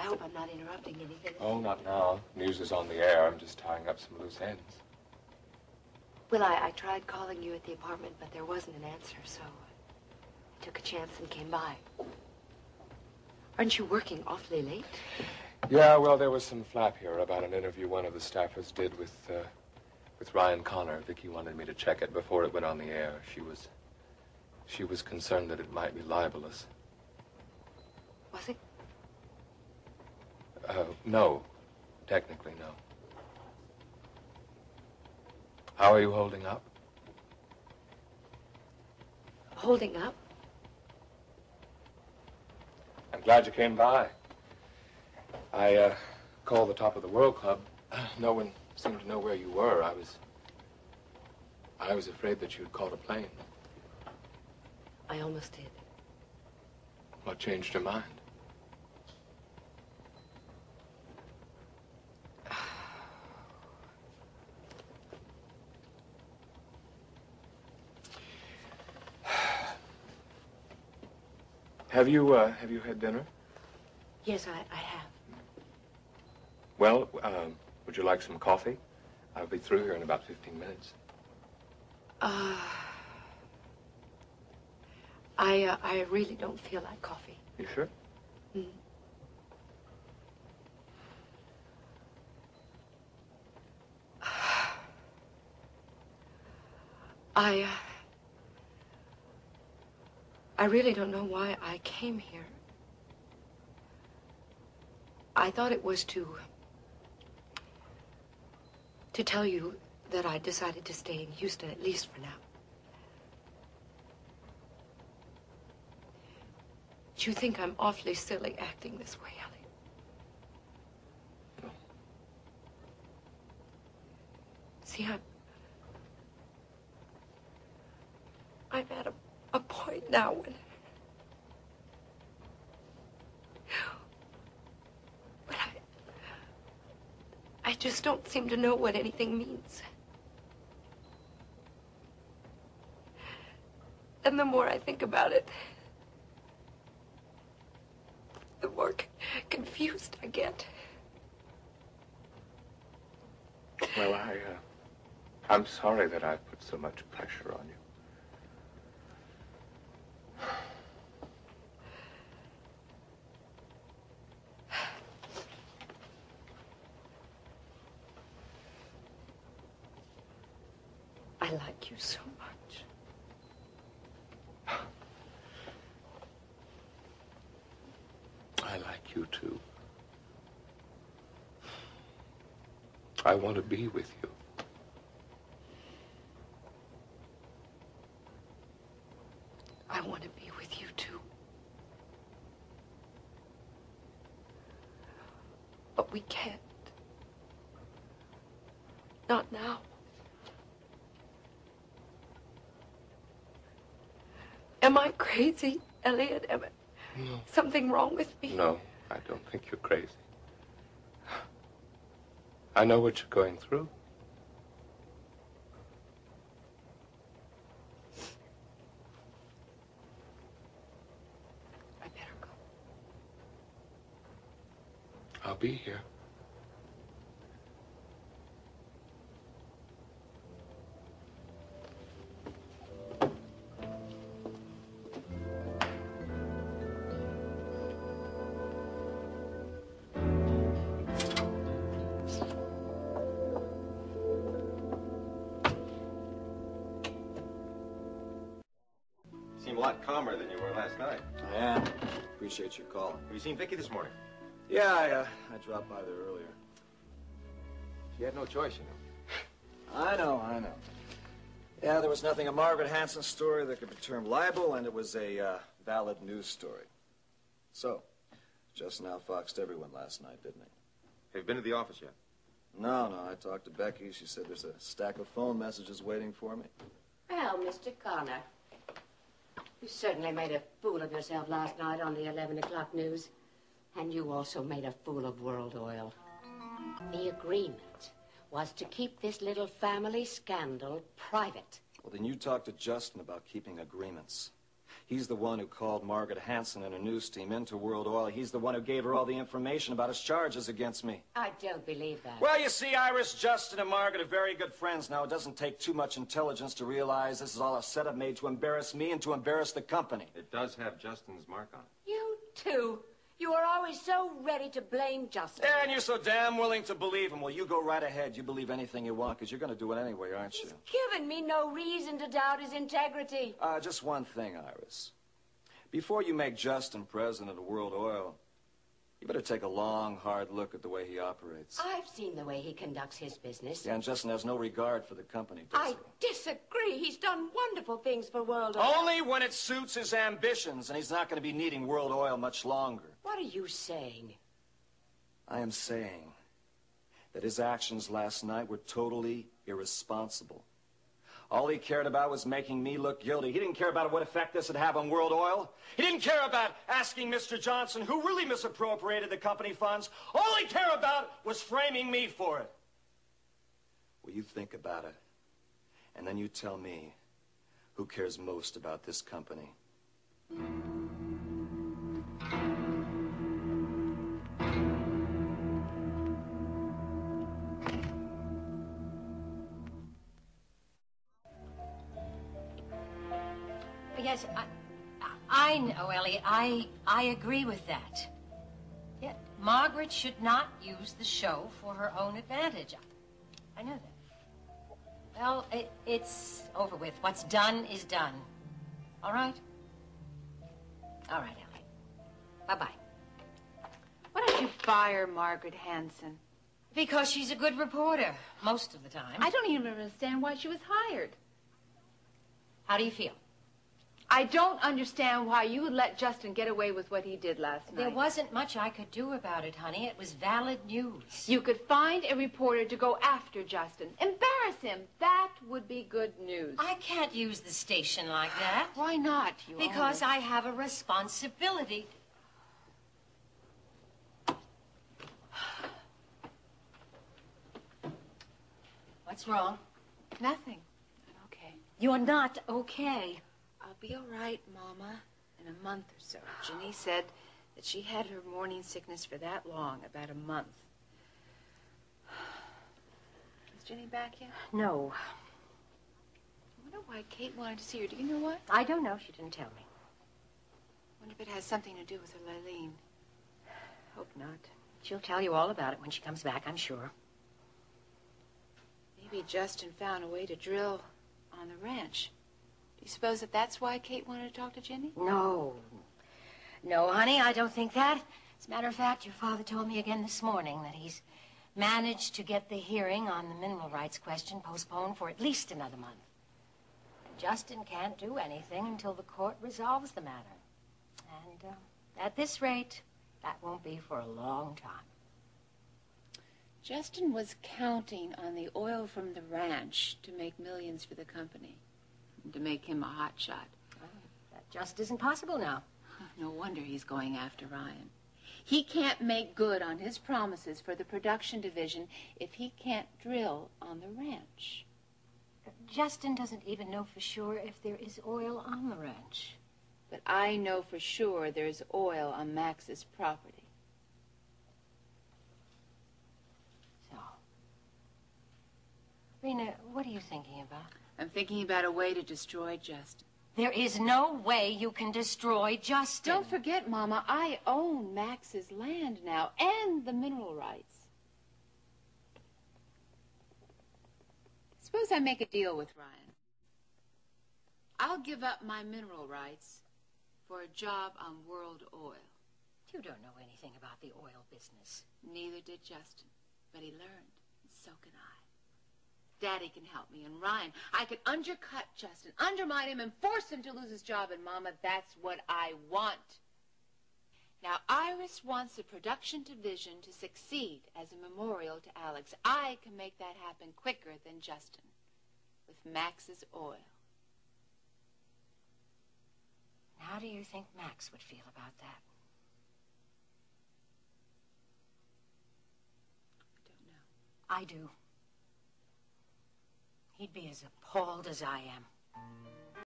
I hope I'm not interrupting anything. Oh, not now. News is on the air. I'm just tying up some loose ends. Well, I tried calling you at the apartment, but there wasn't an answer, so I took a chance and came by. Aren't you working awfully late? Yeah, well, there was some flap here about an interview one of the staffers did with Ryan Connor. Vicky wanted me to check it before it went on the air. She was concerned that it might be libelous. Was it? No. Technically, no. How are you holding up? Holding up? I'm glad you came by. I called the Top of the World Club. No one seemed to know where you were. I was afraid that you'd caught a plane. I almost did. What changed your mind? Have you had dinner? Yes, I have. Well, would you like some coffee? I'll be through here in about 15 minutes. I really don't feel like coffee. You sure? Mm. I really don't know why I came here. I thought it was to tell you that I decided to stay in Houston, at least for now. Do you think I'm awfully silly acting this way, Elliot? No. See, I'm at a point now when I just don't seem to know what anything means. And the more I think about it, the more confused I get. Well, I'm sorry that I put so much pressure on you. I like you so much. I like you, too. I want to be with you. I want to be with you, too. But we can't. Not now. Am I crazy, Elliot? No. Something wrong with me? No, I don't think you're crazy. I know what you're going through. I better go. I'll be here. A lot calmer than you were last night. Yeah, appreciate your call. Have you seen Vicky this morning? Yeah, I dropped by there earlier. She had no choice, you know. I know. Yeah, there was nothing in Margaret Hanson's story that could be termed libel, and it was a valid news story. So, just now foxed everyone last night, didn't he? Have you been to the office yet? No, I talked to Becky. She said there's a stack of phone messages waiting for me. Well, Mr. Connor, you certainly made a fool of yourself last night on the 11 o'clock news. And you also made a fool of World Oil. The agreement was to keep this little family scandal private. Well, then you talk to Justin about keeping agreements. He's the one who called Margaret Hanson and her news team into World Oil. He's the one who gave her all the information about his charges against me. I don't believe that. Well, you see, Iris, Justin, and Margaret are very good friends now. It doesn't take too much intelligence to realize this is all a setup made to embarrass me and to embarrass the company. It does have Justin's mark on it. You too. You are always so ready to blame Justin. Yeah, and you're so damn willing to believe him. Well, you go right ahead. You believe anything you want, because you're going to do it anyway, aren't you? He's given me no reason to doubt his integrity. Just one thing, Iris. Before you make Justin president of World Oil, you better take a long, hard look at the way he operates. I've seen the way he conducts his business. Yeah, and Justin has no regard for the company, does I disagree. He's done wonderful things for World Oil. Only when it suits his ambitions, and he's not going to be needing World Oil much longer. What are you saying? I am saying that his actions last night were totally irresponsible. All he cared about was making me look guilty. He didn't care about what effect this would have on World Oil. He didn't care about asking Mr. Johnson who really misappropriated the company funds. All he cared about was framing me for it. Well, you think about it, and then you tell me who cares most about this company. Yes, I know, Ellie. I agree with that. Yeah, Margaret should not use the show for her own advantage. I know that. Well, it's over with. What's done is done. All right? All right, Ellie. Bye-bye. Why don't you fire Margaret Hanson? Because she's a good reporter, most of the time. I don't even understand why she was hired. How do you feel? I don't understand why you would let Justin get away with what he did last night. There wasn't much I could do about it, honey. It was valid news. You could find a reporter to go after Justin. Embarrass him. That would be good news. I can't use the station like that. Why not? Because I have a responsibility. What's wrong? Nothing. I'm okay. You're not okay. I'll be all right, Mama, in a month or so. Ginny said that she had her morning sickness for that long, about a month. Is Ginny back yet? No. I wonder why Kate wanted to see her. Do you know what? I don't know. She didn't tell me. I wonder if it has something to do with her Lylene. Hope not. She'll tell you all about it when she comes back, I'm sure. Maybe Justin found a way to drill on the ranch. Do you suppose that that's why Kate wanted to talk to Ginny? No. No, honey, I don't think that. As a matter of fact, your father told me again this morning that he's managed to get the hearing on the mineral rights question postponed for at least another month. And Justin can't do anything until the court resolves the matter. And at this rate, that won't be for a long time. Justin was counting on the oil from the ranch to make millions for the company. To make him a hotshot. That just isn't possible now. No wonder he's going after Ryan. He can't make good on his promises for the production division if he can't drill on the ranch. Justin doesn't even know for sure if there is oil on the ranch. But I know for sure there's oil on Max's property. So, Reena, what are you thinking about? I'm thinking about a way to destroy Justin. There is no way you can destroy Justin. Don't forget, Mama, I own Max's land now and the mineral rights. Suppose I make a deal with Ryan. I'll give up my mineral rights for a job on World Oil. You don't know anything about the oil business. Neither did Justin, but he learned, and so can I. Daddy can help me, and Ryan, I can undercut Justin, undermine him, and force him to lose his job. And, Mama, that's what I want. Now, Iris wants the production division to succeed as a memorial to Alex. I can make that happen quicker than Justin, with Max's oil. How do you think Max would feel about that? I don't know. I do. He'd be as appalled as I am.